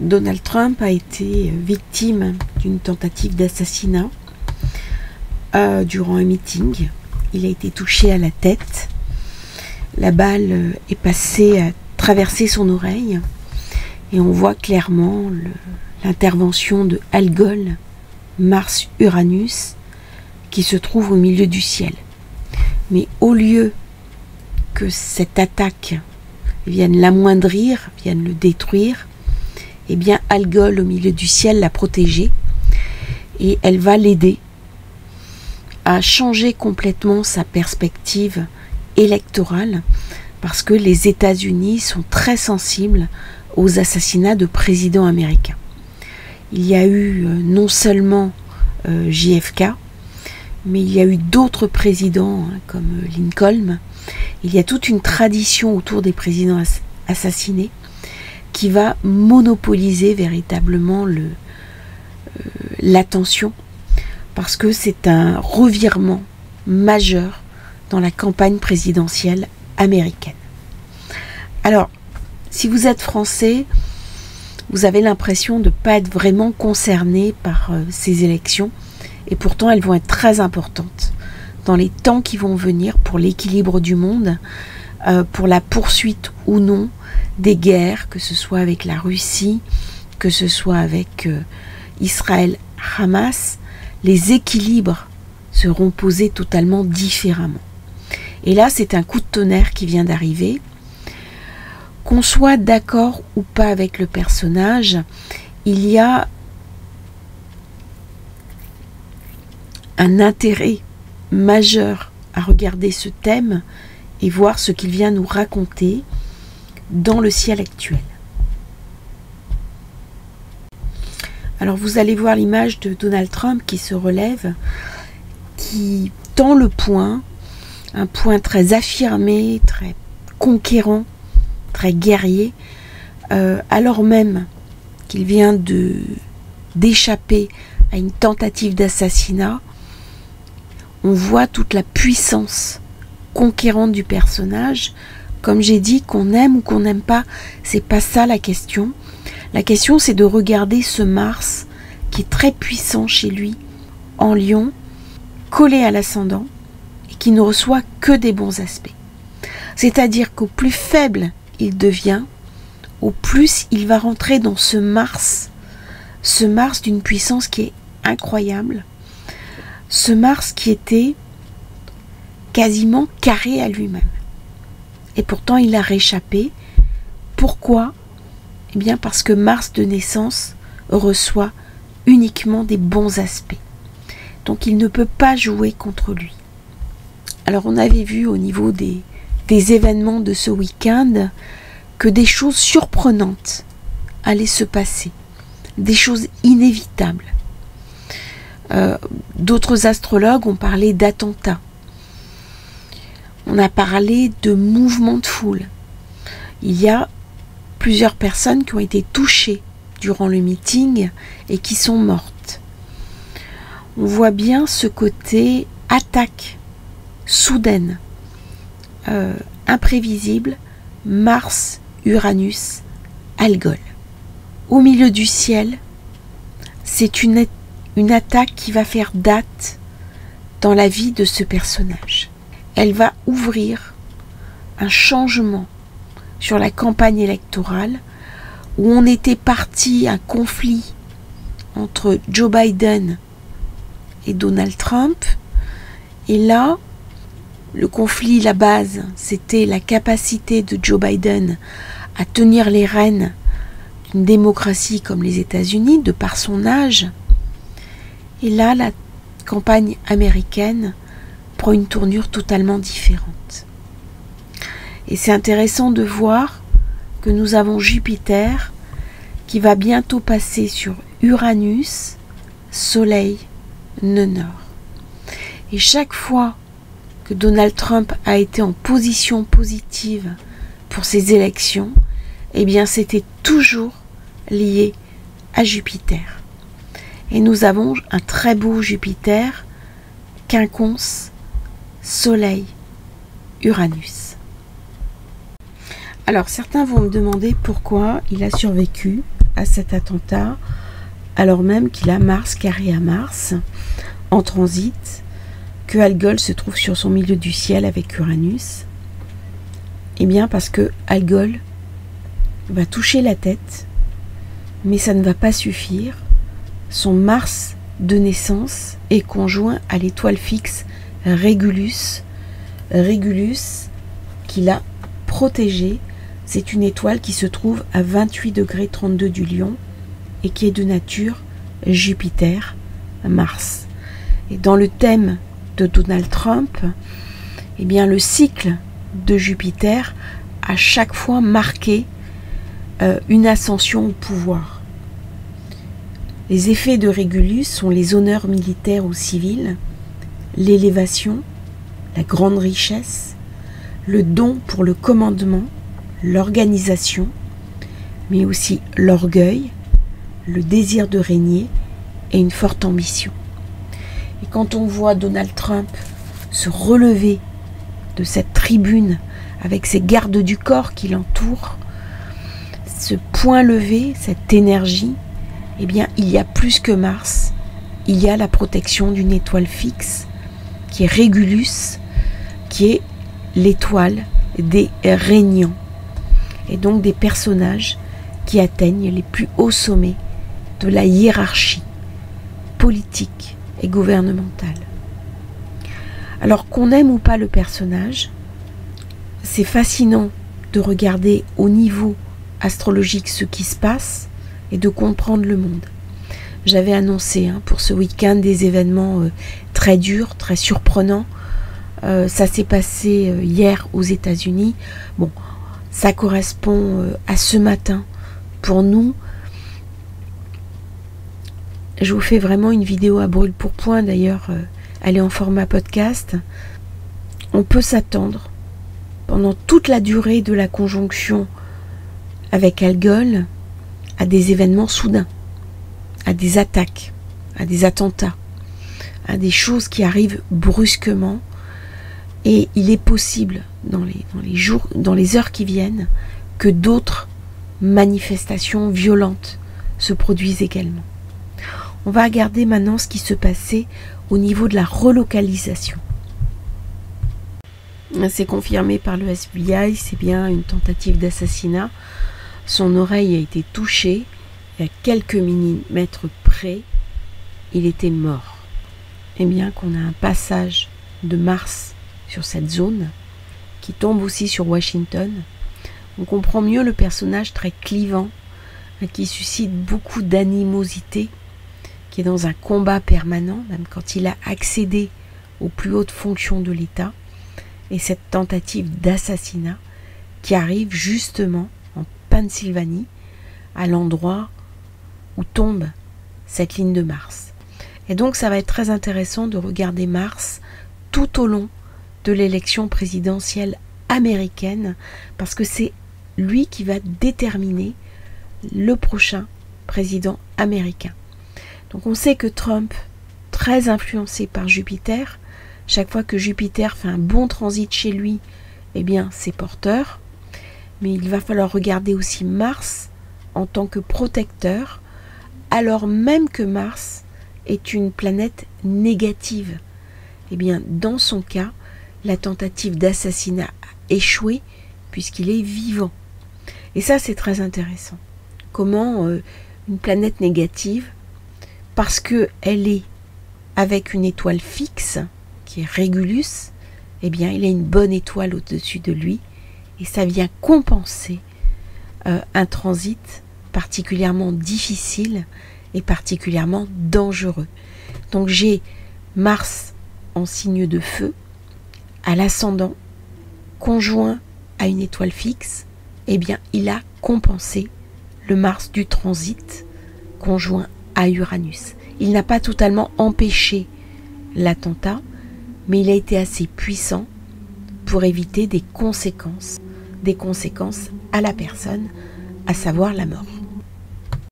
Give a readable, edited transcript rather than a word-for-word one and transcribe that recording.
Donald Trump a été victime d'une tentative d'assassinat durant un meeting. Il a été touché à la tête. La balle est passée à traverser son oreille et on voit clairement l'intervention de Algol, Mars-Uranus, qui se trouve au milieu du ciel. Mais au lieu que cette attaque vienne l'amoindrir, vienne le détruire, eh bien Algol au milieu du ciel l'a protégé et elle va l'aider à changer complètement sa perspective électorale parce que les États-Unis sont très sensibles aux assassinats de présidents américains. Il y a eu non seulement JFK, mais il y a eu d'autres présidents comme Lincoln. Il y a toute une tradition autour des présidents assassinés qui va monopoliser véritablement l'attention parce que c'est un revirement majeur dans la campagne présidentielle américaine. Alors, si vous êtes français, vous avez l'impression de ne pas être vraiment concerné par ces élections et pourtant elles vont être très importantes dans les temps qui vont venir pour l'équilibre du monde, pour la poursuite ou non des guerres, que ce soit avec la Russie, que ce soit avec Israël, Hamas. Les équilibres seront posés totalement différemment. Et là, c'est un coup de tonnerre qui vient d'arriver. Qu'on soit d'accord ou pas avec le personnage, il y a un intérêt majeur à regarder ce thème et voir ce qu'il vient nous raconter dans le ciel actuel. Alors vous allez voir l'image de Donald Trump qui se relève, qui tend le poing, un poing très affirmé, très conquérant, très guerrier, alors même qu'il vient d'échapper à une tentative d'assassinat. On voit toute la puissance conquérante du personnage. Comme j'ai dit, qu'on aime ou qu'on n'aime pas, c'est pas ça la question. La question, c'est de regarder ce Mars qui est très puissant chez lui, en Lion, collé à l'ascendant, et qui ne reçoit que des bons aspects. C'est-à-dire qu'au plus faible il devient, au plus il va rentrer dans ce Mars d'une puissance qui est incroyable, ce Mars qui était quasiment carré à lui-même. Et pourtant il a réchappé. Pourquoi ? Eh bien parce que Mars de naissance reçoit uniquement des bons aspects. Donc il ne peut pas jouer contre lui. Alors on avait vu au niveau des événements de ce week-end que des choses surprenantes allaient se passer. Des choses inévitables. D'autres astrologues ont parlé d'attentats. On a parlé de mouvements de foule. Il y a plusieurs personnes qui ont été touchées durant le meeting et qui sont mortes. On voit bien ce côté attaque soudaine, imprévisible, Mars, Uranus, Algol. Au milieu du ciel, c'est une attaque qui va faire date dans la vie de ce personnage. Elle va ouvrir un changement sur la campagne électorale où on était parti un conflit entre Joe Biden et Donald Trump. Et là, le conflit, la base, c'était la capacité de Joe Biden à tenir les rênes d'une démocratie comme les États-Unis, de par son âge. Et là, la campagne américaine prend une tournure totalement différente. Et c'est intéressant de voir que nous avons Jupiter qui va bientôt passer sur Uranus, Soleil, nœud nord. Et chaque fois que Donald Trump a été en position positive pour ces élections, eh bien c'était toujours lié à Jupiter. Et nous avons un très beau Jupiter, Quinconce, Soleil, Uranus. Alors certains vont me demander pourquoi il a survécu à cet attentat, alors même qu'il a Mars carré à Mars, en transit, que Algol se trouve sur son milieu du ciel avec Uranus? Eh bien parce que Algol va toucher la tête, mais ça ne va pas suffire. Son Mars de naissance est conjoint à l'étoile fixe Régulus. Régulus, qui l'a protégé, c'est une étoile qui se trouve à 28 degrés 32 du Lion et qui est de nature Jupiter, Mars. Et dans le thème de Donald Trump, eh bien le cycle de Jupiter a chaque fois marqué une ascension au pouvoir. Les effets de Régulus sont les honneurs militaires ou civils, l'élévation, la grande richesse, le don pour le commandement, l'organisation, mais aussi l'orgueil, le désir de régner et une forte ambition. Et quand on voit Donald Trump se relever de cette tribune avec ses gardes du corps qui l'entourent, ce point levé, cette énergie, eh bien, il y a plus que Mars, il y a la protection d'une étoile fixe, qui est Régulus, qui est l'étoile des régnants, et donc des personnages qui atteignent les plus hauts sommets de la hiérarchie politique et gouvernementale. Alors qu'on aime ou pas le personnage, c'est fascinant de regarder au niveau astrologique ce qui se passe et de comprendre le monde. J'avais annoncé pour ce week-end des événements très durs, très surprenants. Ça s'est passé hier aux États-Unis. Bon, ça correspond à ce matin. Pour nous, je vous fais vraiment une vidéo à brûle pour point. D'ailleurs, elle est en format podcast. On peut s'attendre pendant toute la durée de la conjonction avec Algol à des événements soudains, à des attaques, à des attentats, à des choses qui arrivent brusquement. Et il est possible dans les heures qui viennent que d'autres manifestations violentes se produisent également. On va regarder maintenant ce qui se passait au niveau de la relocalisation. C'est confirmé par le FBI, c'est bien une tentative d'assassinat. Son oreille a été touchée et à quelques millimètres près, il était mort. Et bien qu'on a un passage de Mars sur cette zone, qui tombe aussi sur Washington, on comprend mieux le personnage très clivant, qui suscite beaucoup d'animosité, qui est dans un combat permanent, même quand il a accédé aux plus hautes fonctions de l'État, et cette tentative d'assassinat qui arrive justement en Pennsylvanie, à l'endroit où tombe cette ligne de Mars. Et donc ça va être très intéressant de regarder Mars tout au long de l'élection présidentielle américaine, parce que c'est lui qui va déterminer le prochain président américain. Donc on sait que Trump, très influencé par Jupiter, chaque fois que Jupiter fait un bon transit chez lui, eh bien c'est porteur. Mais il va falloir regarder aussi Mars en tant que protecteur, alors même que Mars est une planète négative. Eh bien dans son cas, la tentative d'assassinat a échoué puisqu'il est vivant. Et ça c'est très intéressant. Comment une planète négative, parce qu'elle est avec une étoile fixe, qui est Régulus, eh bien il a une bonne étoile au-dessus de lui, et ça vient compenser un transit particulièrement difficile et particulièrement dangereux. Donc j'ai Mars en signe de feu, à l'ascendant, conjoint à une étoile fixe, eh bien il a compensé le Mars du transit conjoint à Uranus. Il n'a pas totalement empêché l'attentat, mais il a été assez puissant pour éviter des conséquences à la personne, à savoir la mort.